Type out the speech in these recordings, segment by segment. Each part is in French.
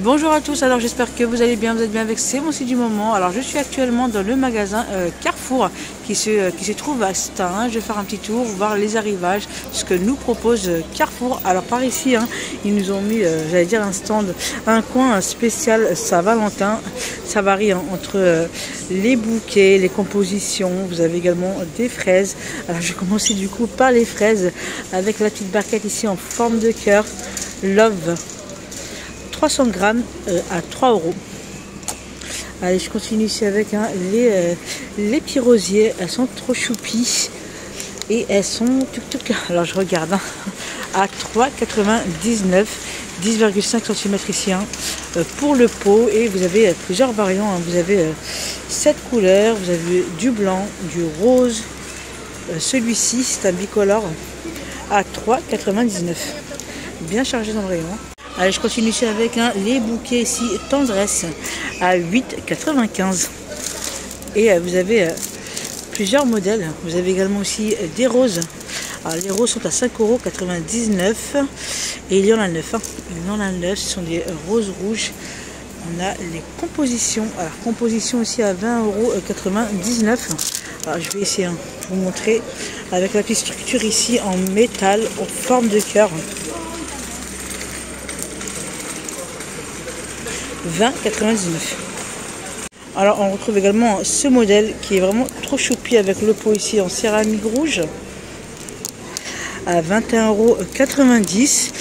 Bonjour à tous, alors j'espère que vous allez bien, vous êtes bien avec C'est mon site du moment. Alors je suis actuellement dans le magasin Carrefour qui se trouve à Stein. Je vais faire un petit tour, voir les arrivages, ce que nous propose Carrefour. Alors par ici, ils nous ont mis, j'allais dire un stand, un coin spécial Saint-Valentin. Ça varie entre les bouquets, les compositions, vous avez également des fraises. Alors je vais commencer du coup par les fraises avec la petite barquette ici en forme de cœur, Love. 300 grammes à 3 €. Allez, je continue ici avec les petits rosiers. Elles sont trop choupies et elles sont alors je regarde à 3,99 €, 10,5 cm ici pour le pot. Et vous avez plusieurs variants. Vous avez 7 couleurs. Vous avez du blanc, du rose. Celui-ci c'est un bicolore à 3,99 €. Bien chargé dans le rayon. Allez, je continue ici avec les bouquets ici tendresse à 8,95 €. Et vous avez plusieurs modèles. Vous avez également aussi des roses. Alors, les roses sont à 5,99 € et il y en a 9. Il y en a 9, ce sont des roses rouges. On a les compositions. Alors, composition aussi à 20,99 €. Alors, je vais essayer de vous montrer avec la petite structure ici en métal en forme de cœur. 20,99 €. Alors on retrouve également ce modèle qui est vraiment trop choupi avec le pot ici en céramique rouge à 21,90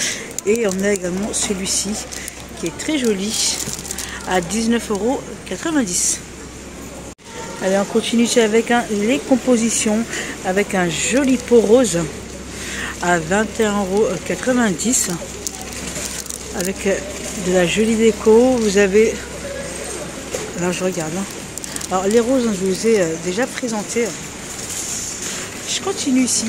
€. Et on a également celui-ci qui est très joli à 19,90 €. Allez, on continue ici avec les compositions avec un joli pot rose à 21,90 € avec de la jolie déco. Vous avez, alors je regarde, alors les roses je vous ai déjà présenté. Je continue ici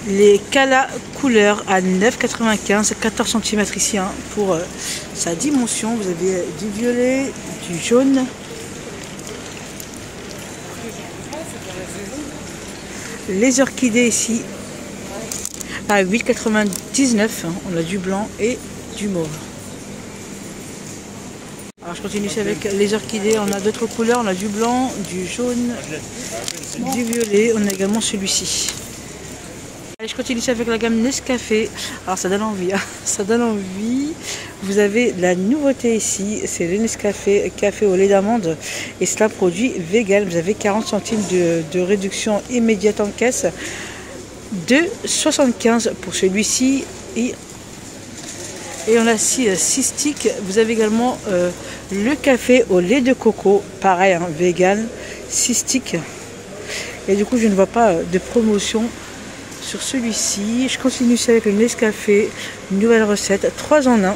les Cala couleurs à 9,95 €, 14 cm ici pour sa dimension. Vous avez du violet, du jaune, les orchidées ici à 8,99 €. On a du blanc et du mauve. Alors je continue ici avec les orchidées. On a d'autres couleurs. On a du blanc, du jaune, du violet. On a également celui-ci. Allez, je continue ici avec la gamme Nescafé. Alors ça donne envie, ça donne envie. Vous avez la nouveauté ici, c'est le Nescafé café au lait d'amande et c'est un produit vegan. Vous avez 40 centimes de réduction immédiate en caisse, 2,75 € pour celui-ci. Et on a 6 sticks. Vous avez également le café au lait de coco, pareil, vegan, 6 sticks. Et du coup je ne vois pas de promotion sur celui-ci. Je continue ici avec le Nescafé, une nouvelle recette, 3 en 1,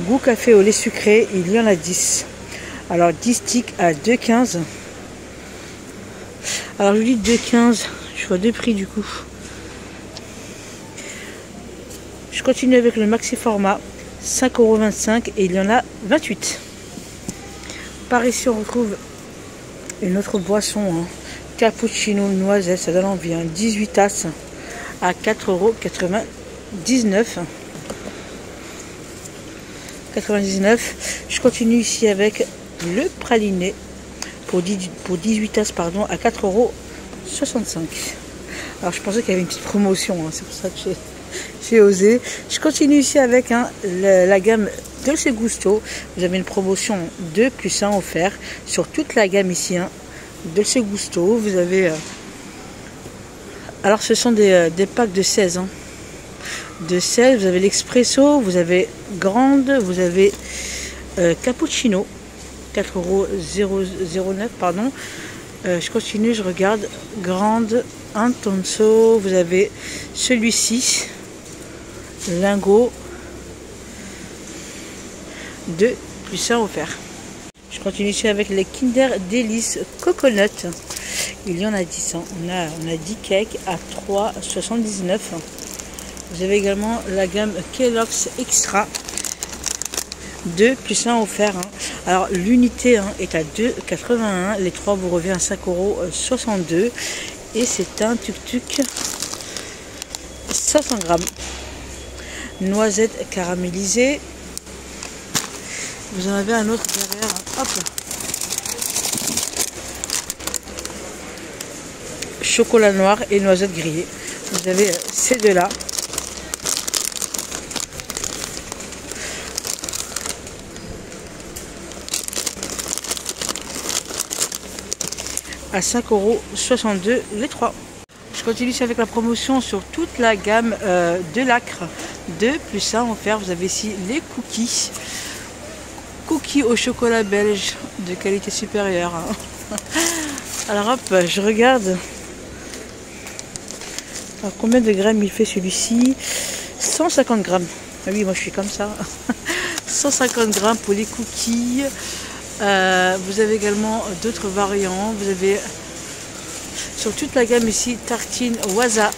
goût café au lait sucré, il y en a 10. Alors 10 sticks à 2,15 €. Alors je vous dis 2,15 €, je vois deux prix du coup. Je continue avec le maxi format, 5,25 € et il y en a 28. Par ici on retrouve une autre boisson, cappuccino noisette, ça donne envie, 18 tasses à 4,99 €. Je continue ici avec le praliné pour 18 tasses pardon, à 4,65 €. Alors je pensais qu'il y avait une petite promotion, c'est pour ça que j'ai osé. Je continue ici avec la gamme Dolce Gusto. Vous avez une promotion 2 + 1 offert sur toute la gamme ici. Dolce Gusto, vous avez alors ce sont des packs de 16. De 16, vous avez l'expresso, vous avez grande, vous avez cappuccino, 4,09 €, pardon. Je continue, je regarde, grande, intenso, vous avez celui-ci, lingot, 2 + 1 offert. Je continue ici avec les Kinder Delice Coconut. Il y en a 10. On a 10 cakes à 3,79 €. Vous avez également la gamme Kellogg's Extra, 2 + 1 offert. Alors l'unité est à 2,81 €. Les 3 vous revient à 5,62 € et c'est un tuk-tuk 500 grammes. Noisettes caramélisées. Vous en avez un autre derrière. Hop. Chocolat noir et noisettes grillées. Vous avez ces deux-là. À 5,62 € les 3. Je continue ici avec la promotion sur toute la gamme de l'acre. 2 plus 1 offert. Vous avez ici les cookies. Cookies au chocolat belge de qualité supérieure. Alors hop, je regarde. Alors, combien de grammes il fait celui-ci? 150 grammes. Ah oui, moi je suis comme ça. 150 grammes pour les cookies. Vous avez également d'autres variants. Vous avez sur toute la gamme ici tartine Waza.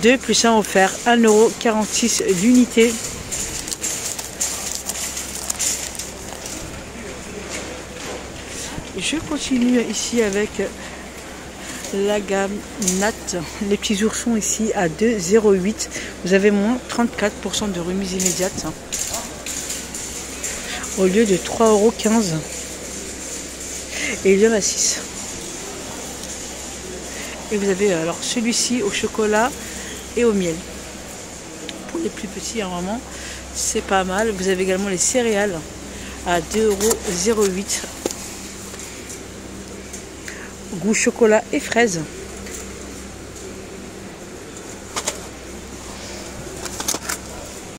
2 plus 1 offert. 1,46 € l'unité. Je continue ici avec la gamme Nat, les petits oursons ici à 2,08 €. Vous avez moins 34% de remise immédiate au lieu de 3,15 €. Et il y en a 6. Et vous avez alors celui-ci au chocolat et au miel. Pour les plus petits, hein, vraiment, c'est pas mal. Vous avez également les céréales à 2,08 €. Goût chocolat et fraise.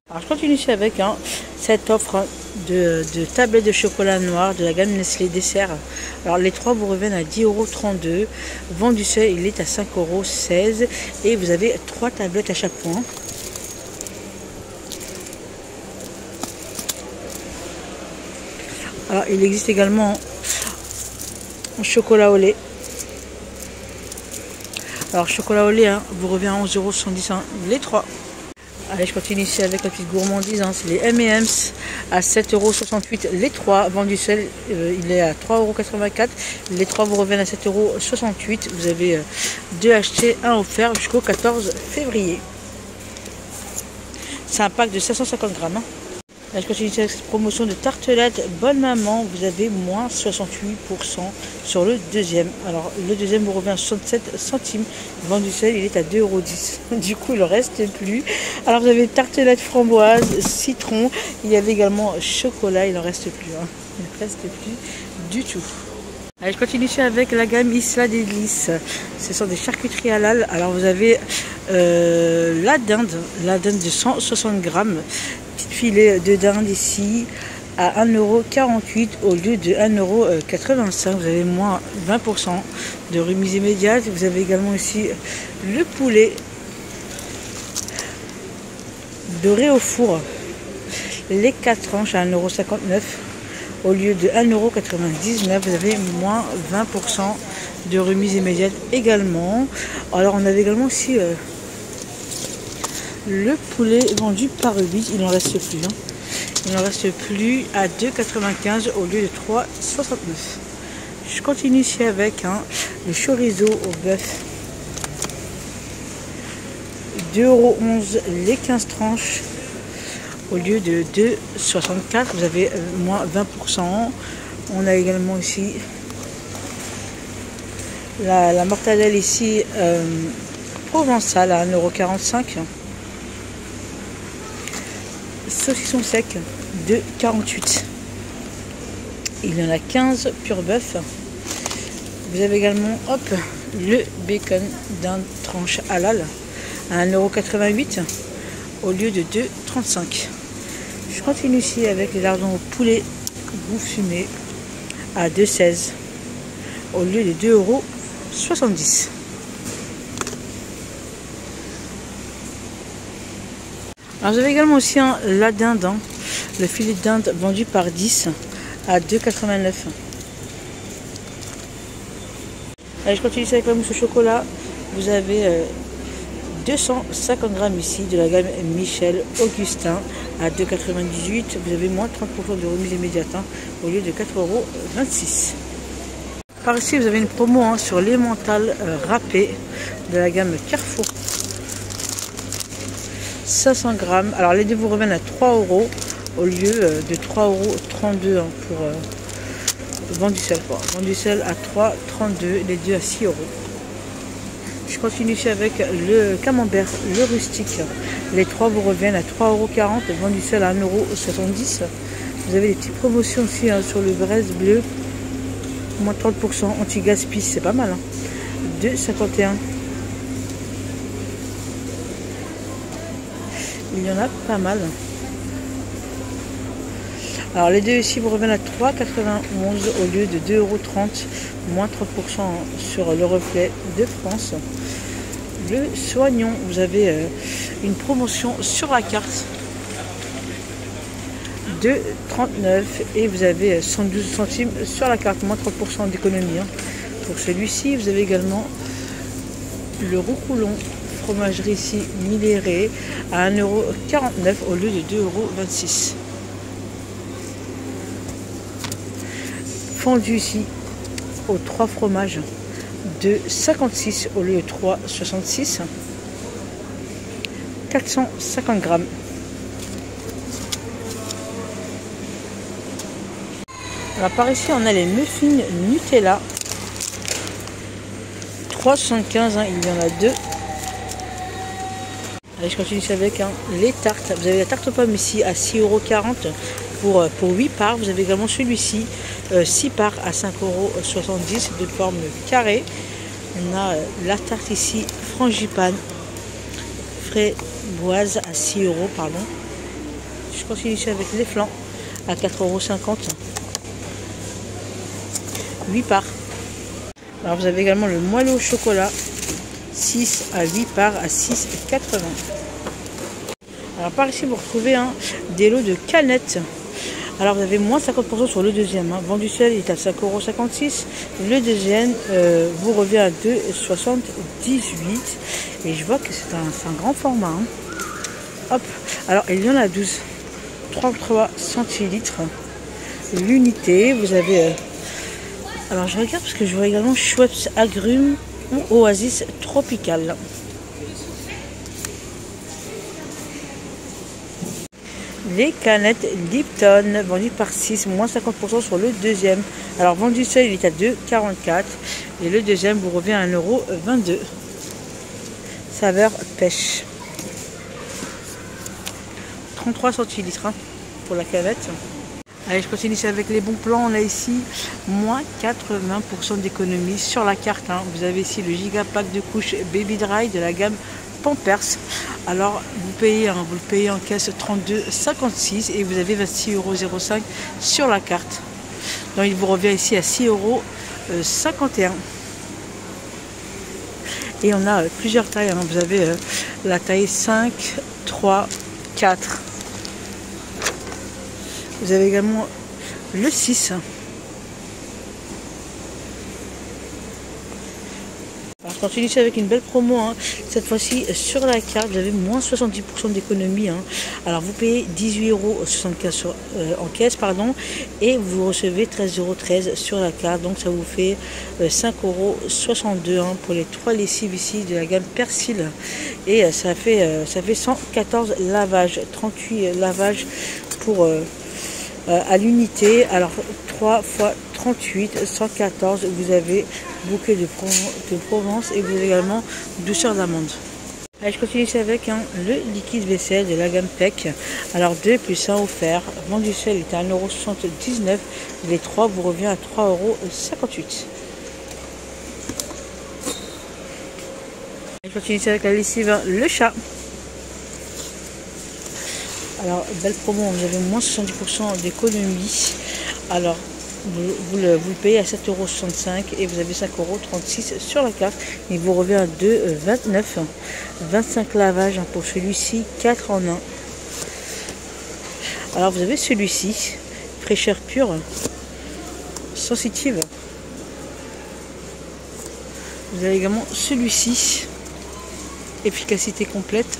Alors je continue ici avec cette offre de tablettes de chocolat noir de la gamme Nestlé dessert. Alors les 3 vous reviennent à 10,32 €. Vendu seul, il est à 5,16 € et vous avez 3 tablettes à chaque point. Alors il existe également en chocolat au lait. Alors chocolat au lait vous revient à 11,70 € les 3. Allez, je continue ici avec la petite gourmandise. C'est les M&M's à 7,68 € les 3. Vendu seul, il est à 3,84 €. Les 3 vous reviennent à 7,68 €. Vous avez 2 achetés, 1 offert jusqu'au 14 février. C'est un pack de 550 grammes. Là, je continue avec cette promotion de tartelettes Bonne Maman. Vous avez moins 68% sur le deuxième. Alors, le deuxième vous revient à 67 centimes. Vendu seul, il est à 2,10 €. Du coup, il ne reste plus. Alors, vous avez tartelettes framboise, citron. Il y avait également chocolat. Il n'en reste plus. Il ne reste plus du tout. Allez, je continue ici avec la gamme Isla Délices. Ce sont des charcuteries halal. Alors, vous avez la dinde de 160 grammes. Filet de dinde ici à 1,48 € au lieu de 1,85 €. Vous avez moins 20% de remise immédiate. Vous avez également ici le poulet doré au four. Les 4 tranches à 1,59 € au lieu de 1,99 €. Vous avez moins 20% de remise immédiate également. Alors on avait également aussi le poulet vendu par 8, il n'en reste plus. Il n'en reste plus à 2,95 € au lieu de 3,69 €. Je continue ici avec le chorizo au bœuf. 2,11 € les 15 tranches au lieu de 2,64 €. Vous avez moins 20%. On a également ici la mortadelle ici provençale à 1,45 €. Saucisson sec de 48. Il y en a 15 pur bœuf. Vous avez également le bacon d'un tranche halal à 1,88 € au lieu de 2,35 €. Je continue ici avec les lardons au poulet goût fumé à 2,16 € au lieu de 2,70 €. Alors vous avez également aussi la dinde, le filet de dinde vendu par 10 à 2,89 €. Allez, je continue avec la mousse au chocolat. Vous avez 250 grammes ici de la gamme Michel Augustin à 2,98 €. Vous avez moins 30% de remise immédiate au lieu de 4,26 €. Par ici, vous avez une promo sur l'emmental râpé de la gamme Carrefour. 500 grammes. Alors les deux vous reviennent à 3 euros au lieu de 3,32 € pour vent du sel. Vent du sel à 3,32, les deux à 6 euros. Je continue ici avec le camembert, le rustique. Les trois vous reviennent à 3,40 €, vent du sel à 1,70 €. Vous avez des petites promotions aussi hein, sur le braise bleu, moins 30%, anti-gaspi, c'est pas mal. Hein. 2,51 €. Il y en a pas mal. Alors les deux ici vous reviennent à 3,91 € au lieu de 2,30 €, moins 30% sur le reflet de France. Le soignon, vous avez une promotion sur la carte de 39 € et vous avez 112 centimes sur la carte, moins 30% d'économie. Hein. Pour celui-ci, vous avez également le roucoulon fromagerie ici Miléré à 1,49 € au lieu de 2,26 €. Fondu ici aux 3 fromages de 56 au lieu de 3,66 €. 450 grammes. Alors par ici on a les muffins Nutella. 3,75 €, hein, il y en a deux. Allez, je continue avec hein, les tartes. Vous avez la tarte aux pommes ici à 6,40 € pour 8 parts. Vous avez également celui-ci, 6 parts à 5,70 € de forme carrée. On a la tarte ici, frangipane, framboise à 6 €, pardon. Je continue ici avec les flancs à 4,50 €. 8 parts. Alors vous avez également le moelleux au chocolat, 6 à 8 parts à 6,80 €. Alors par ici vous retrouvez hein, des lots de canettes. Alors vous avez moins 50% sur le deuxième. Hein. Vent du sel est à 5,56 €. Le deuxième vous revient à 2,78 €. Et je vois que c'est un grand format. Hein. Hop. Alors il y en a 12. 33 centilitres. L'unité. Vous avez... alors je regarde parce que je vois également Schweppes agrumes ou Oasis tropical. Les canettes Lipton vendues par 6, moins 50% sur le deuxième. Alors vendu seul il est à 2,44 € et le deuxième vous revient à 1,22 €. Saveur pêche. 33 centilitres hein, pour la canette. Allez, je continue ici avec les bons plans. On a ici moins 80% d'économie sur la carte. Hein. Vous avez ici le gigapack de couches Baby Dry de la gamme Pampers. Alors, vous le payez en caisse 32,56 € et vous avez 26,05 € sur la carte. Donc, il vous revient ici à 6,51 €. Et on a plusieurs tailles. Hein. Vous avez la taille 5, 3, 4. Vous avez également le 6. Alors je continue ici avec une belle promo. Hein. Cette fois-ci sur la carte, vous avez moins 70% d'économie. Hein. Alors vous payez 18,75 € en caisse, pardon, et vous recevez 13,13 € sur la carte. Donc ça vous fait 5,62 € hein, pour les 3 lessives ici de la gamme Persil. Et ça fait 114 lavages, 38 lavages pour... à l'unité. Alors 3 x 38, 114, vous avez bouquet de Provence et vous avez également douceur d'amande. Allez, je continue ici avec hein, le liquide vaisselle de la gamme PEC. Alors 2 plus 1 offert. Vendu seul est à 1,79 €. Les 3 vous revient à 3,58 €. Je continue ici avec la lessive Le Chat. Alors, belle promo, vous avez moins 70% d'économie. Alors, vous le payez à 7,65 € et vous avez 5,36 € sur la carte. Il vous revient à 2,29 €. 25 lavages pour celui-ci, 4 en 1. Alors, vous avez celui-ci, fraîcheur pure, sensitive. Vous avez également celui-ci, efficacité complète.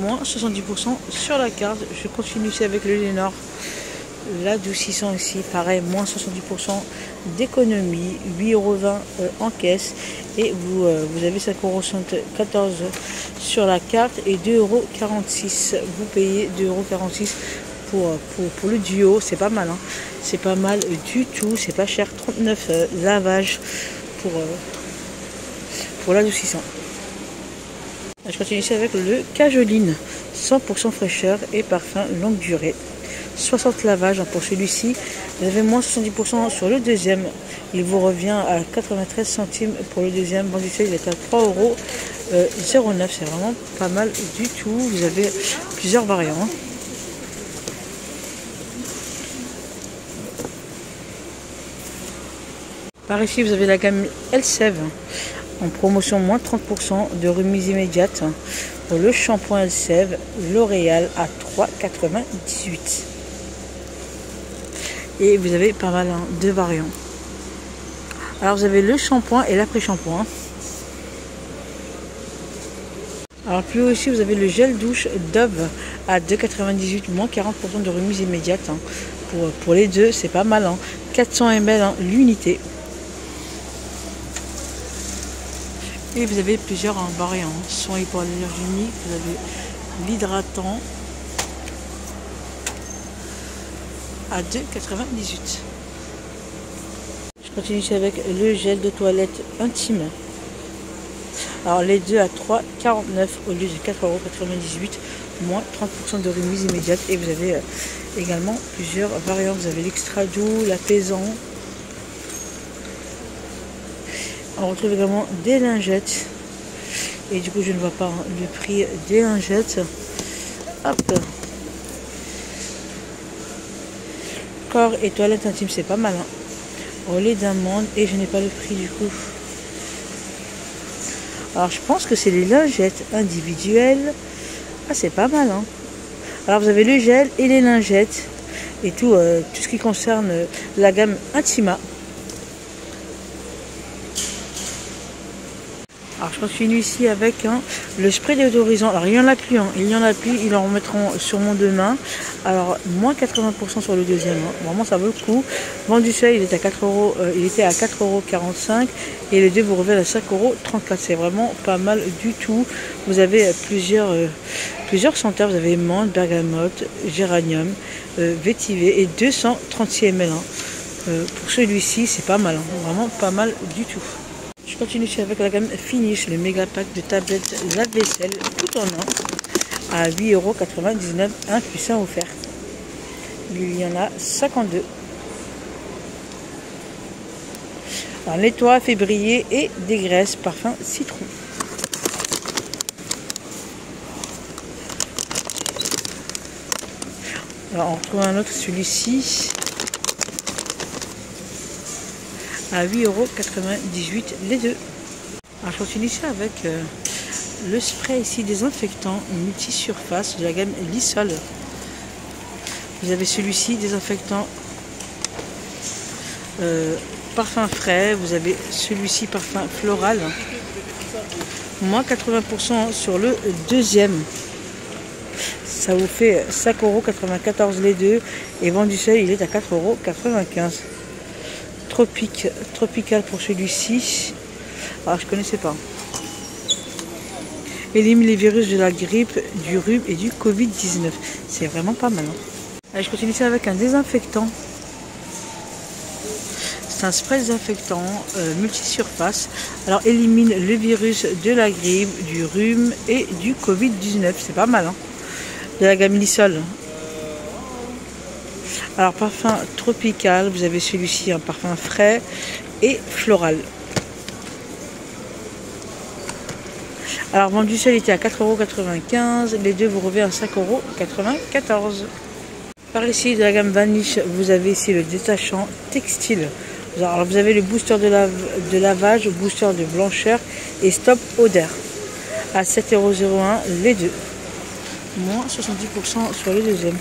Moins 70% sur la carte. Je continue ici avec le Lénor, l'adoucissant ici, pareil, moins 70% d'économie, 8,20 € en caisse. Et vous avez 5,74 € sur la carte et 2,46 €. Vous payez 2,46 € pour le duo. C'est pas mal, hein. C'est pas mal du tout. C'est pas cher. 39 lavages pour l'adoucissant. Je continue ici avec le Cajoline, 100% fraîcheur et parfum longue durée. 60 lavages pour celui-ci. Vous avez moins 70% sur le deuxième. Il vous revient à 93 centimes pour le deuxième. Bon, il est à 3,09 €. C'est vraiment pas mal du tout. Vous avez plusieurs variants. Par ici, vous avez la gamme Elseve en promotion moins 30% de remise immédiate pour le shampoing Elseve L'Oréal à 3,98 €. Et vous avez pas mal de variants. Alors vous avez le shampoing et l'après-shampoing. Alors plus haut ici, vous avez le gel douche Dove à 2,98 €, moins 40% de remise immédiate. Pour les deux, c'est pas mal. 400 ml l'unité. Et vous avez plusieurs variants. Soin hypoallergénique, vous avez l'hydratant à 2,98 €. Je continue ici avec le gel de toilette intime. Alors les deux à 3,49 € au lieu de 4,98 €, moins 30% de remise immédiate. Et vous avez également plusieurs variantes. Vous avez l'extra doux, l'apaisant. On retrouve également des lingettes. Et du coup, je ne vois pas le prix des lingettes. Hop. Corps et toilette intime, c'est pas mal. Au lait d'amande. Et je n'ai pas le prix du coup. Alors, je pense que c'est les lingettes individuelles. Ah, c'est pas mal. Alors, vous avez le gel et les lingettes. Et tout ce qui concerne la gamme Intima. Alors je continue ici avec le spray déodorisant. Alors il y en a plus, ils en remettront sûrement demain. Alors moins 80% sur le deuxième, vraiment ça vaut le coup. Vendu seul, il était à 4,45 € et les deux vous reviennent à 5,34 €. C'est vraiment pas mal du tout. Vous avez plusieurs senteurs. Vous avez menthe, bergamote, géranium, vétiver et 236 ml. Pour celui-ci, c'est pas mal, vraiment pas mal du tout. Je continue ici avec la gamme Finish, le méga pack de tablettes lave-vaisselle tout en un à 8,99 €, un puissant offert. Il y en a 52. Alors, nettoie, fait briller et dégraisse, parfum citron. Alors on retrouve un autre, celui-ci. À 8,98 € les deux. Alors je continue ici avec le spray ici désinfectant multi-surface de la gamme Lysol. Vous avez celui-ci désinfectant parfum frais. Vous avez celui-ci parfum floral. Moins 80% sur le deuxième. Ça vous fait 5,94 € les deux. Et vendu seul, il est à 4,95 €. Tropical pour celui-ci. Alors je connaissais pas. Élimine les virus de la grippe, du rhume et du Covid-19. C'est vraiment pas mal. Allez, je continue ça avec un désinfectant. C'est un spray désinfectant multi-surface. Alors élimine le virus de la grippe, du rhume et du Covid-19. C'est pas mal. De la gamme Lysol. Alors parfum tropical, vous avez celui-ci, un parfum frais et floral. Alors vendu seul, il était à 4,95 €, les deux vous reviennent à 5,94 €. Par ici de la gamme Vanish, vous avez ici le détachant textile. Alors vous avez le booster de lavage, booster de blancheur et stop odeur à 7,01 € les deux. Moins 70% sur le deuxième.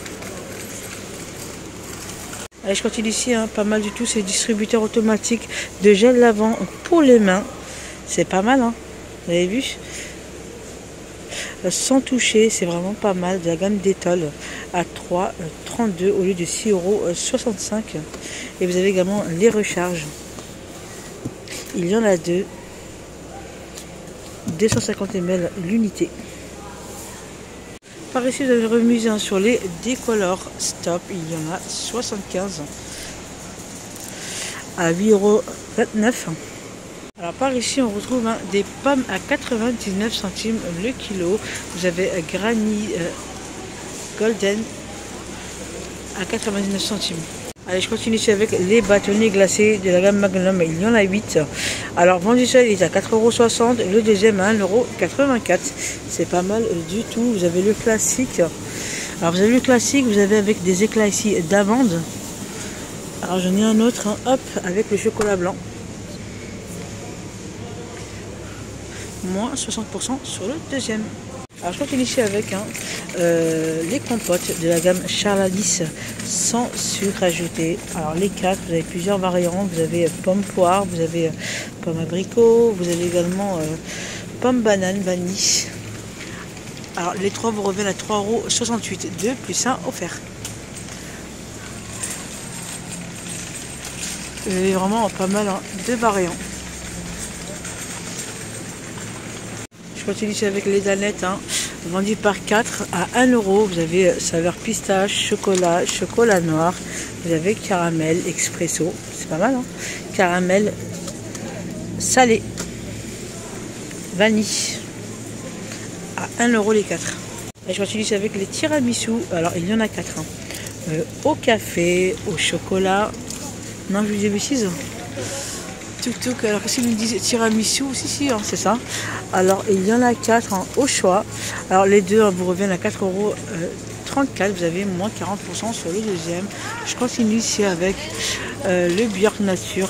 Allez, je continue ici, pas mal du tout, c'est distributeur automatique de gel lavant pour les mains. C'est pas mal, vous avez vu. sans toucher, c'est vraiment pas mal, de la gamme Dettol à 3,32 au lieu de 6,65 €. Et vous avez également les recharges. Il y en a deux, 250 ml l'unité. Par ici, vous avez remise sur les décolores Stop. Il y en a 75 à 8,29 €. Alors par ici, on retrouve des pommes à 99 centimes le kilo. Vous avez Granny Golden à 99 centimes. Allez, je continue ici avec les bâtonnets glacés de la gamme Magnum. Il y en a 8. Alors, vendu seul, il est à 4,60 €. Le deuxième à 1,84 €. C'est pas mal du tout. Vous avez le classique. Alors, vous avez le classique. Vous avez avec des éclats ici d'amande. Alors, j'en ai un autre. Hop, avec le chocolat blanc. Moins 60% sur le deuxième. Alors je continue ici avec les compotes de la gamme Charladis sans sucre ajouté. Alors les 4, vous avez plusieurs variantes. Vous avez pomme poire, vous avez pomme abricot, vous avez également pomme banane vanille. Alors les 3 vous reviennent à 3,68 €, 2 plus 1 offert. Vous avez vraiment pas mal de variantes. Je continue ici avec les danettes, vendues par 4 à 1 €. Vous avez saveur pistache, chocolat, chocolat noir. Vous avez caramel expresso, c'est pas mal, caramel salé, vanille, à 1 € les 4. Et je continue ici avec les tiramisu. Alors il y en a 4. Au café, au chocolat. Non, je vous dis des bêtises. Alors si vous me dites tiramisu, si, c'est ça. Alors il y en a 4 au choix. Alors les deux vous reviennent à 4,34 €. Vous avez moins 40% sur le deuxième. Je continue ici avec le Björk Nature.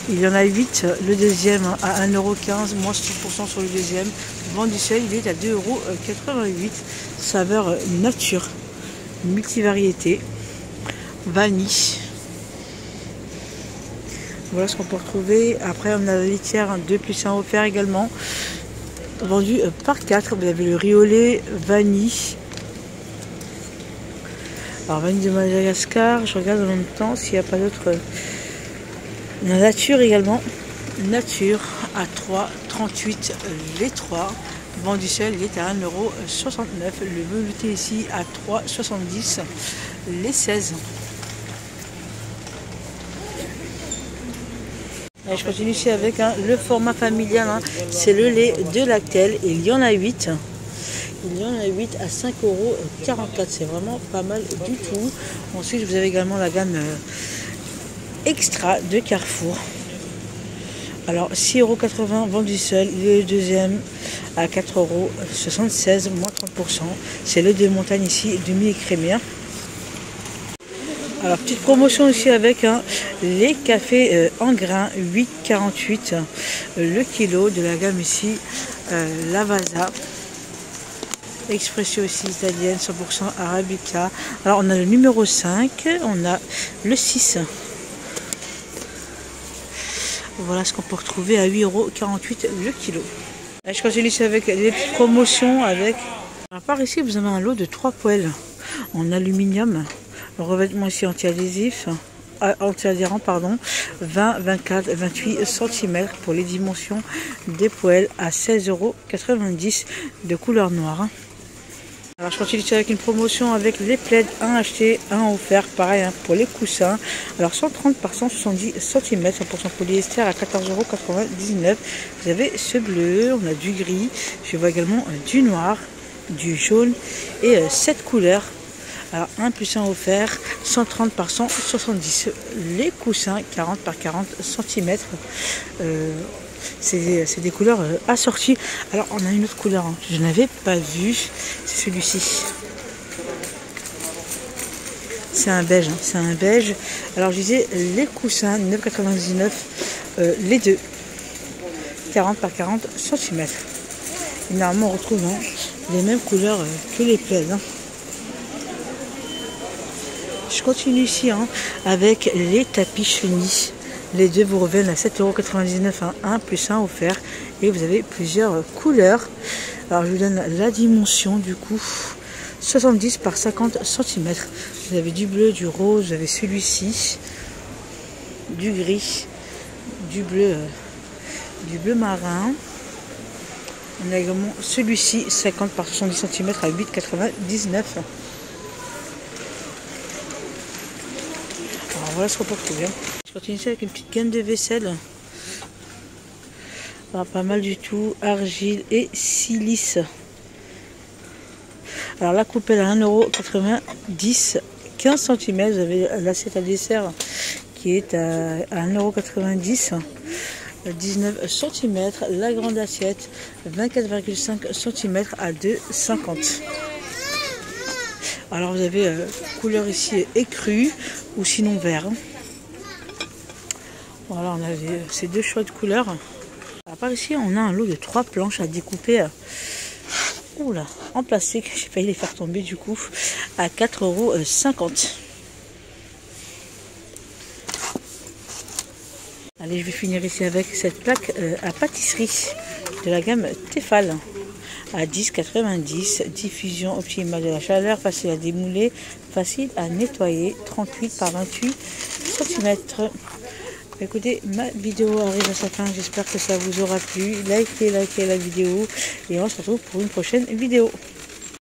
Il y en a 8. Le deuxième à 1,15 €, moins 6% sur le deuxième. Vendu seul, il est à 2,88 €. Saveur nature, multivariété, vanille. Voilà ce qu'on peut retrouver. Après, on a la laitière 2 plus 1 offert également. Vendu par 4. Vous avez le riz au lait, vanille. Alors, vanille de Madagascar. Je regarde en même temps s'il n'y a pas d'autres. La nature également. Nature à 3,38 € les 3. Vendu seul, il est à 1,69 €. Le velouté ici à 3,70 € les 16. Et je continue ici avec le format familial, c'est le lait de Lactel. Il y en a 8. Il y en a 8 à 5,44 €. C'est vraiment pas mal du tout. Ensuite, vous avez également la gamme extra de Carrefour. Alors 6,80 € vendu seul. Le deuxième à 4,76 €, moins 30%. C'est le de montagne ici, demi-écrémé. Alors petite promotion aussi avec les cafés en grains, 8,48 € le kilo de la gamme ici Lavazza. Expresso aussi italienne, 100% Arabica. Alors on a le numéro 5, on a le 6. Voilà ce qu'on peut retrouver à 8,48 € le kilo. Et je continue ici avec les promotions avec. Alors par ici vous avez un lot de 3 poêles en aluminium. Revêtement ici anti-adhésif, anti-adhérent, 20, 24, 28 cm pour les dimensions des poêles à 16,90 € de couleur noire. Alors je continue avec une promotion avec les plaids, un acheté, un offert, pareil pour les coussins. Alors 130 par 170 cm, 100% polyester à 14,99 €. Vous avez ce bleu, on a du gris, je vois également du noir, du jaune et 7 couleurs. Alors 1 plus 1 offert, 130 par 170. Les coussins 40 par 40 cm. C'est des couleurs assorties. Alors on a une autre couleur, je n'avais pas vu, c'est celui-ci. C'est un beige, c'est un beige. Alors je disais les coussins 9,99 € les deux. 40 par 40 cm. Et normalement on retrouve les mêmes couleurs que les plaids. Je continue ici avec les tapis chenilles Les deux vous reviennent à 7,99 € un plus un offert. Et vous avez plusieurs couleurs. Alors je vous donne la dimension du coup. 70 par 50 cm. Vous avez du bleu, du rose, vous avez celui-ci, du gris, du bleu marin. On a également celui-ci, 50 par 70 cm à 8,99 €. Alors voilà ce qu'on peut retrouver. Je continue ici avec une petite gamme de vaisselle. Alors, pas mal du tout, argile et silice. Alors la coupelle à 1,90 €, 15 cm. Vous avez l'assiette à dessert qui est à 1,90 €, 19 cm. La grande assiette, 24,5 cm à 2,50 €. Alors vous avez couleur ici écru ou sinon vert. Voilà, on avait ces deux choix de couleurs. Par ici, on a un lot de 3 planches à découper oula, en plastique. J'ai failli les faire tomber du coup à 4,50 €. Allez, je vais finir ici avec cette plaque à pâtisserie de la gamme Tefal à 10,90 €. Diffusion optimale de la chaleur, facile à démouler, facile à nettoyer, 38 par 28 cm. Écoutez, ma vidéo arrive à sa fin, j'espère que ça vous aura plu. Likez la vidéo et on se retrouve pour une prochaine vidéo.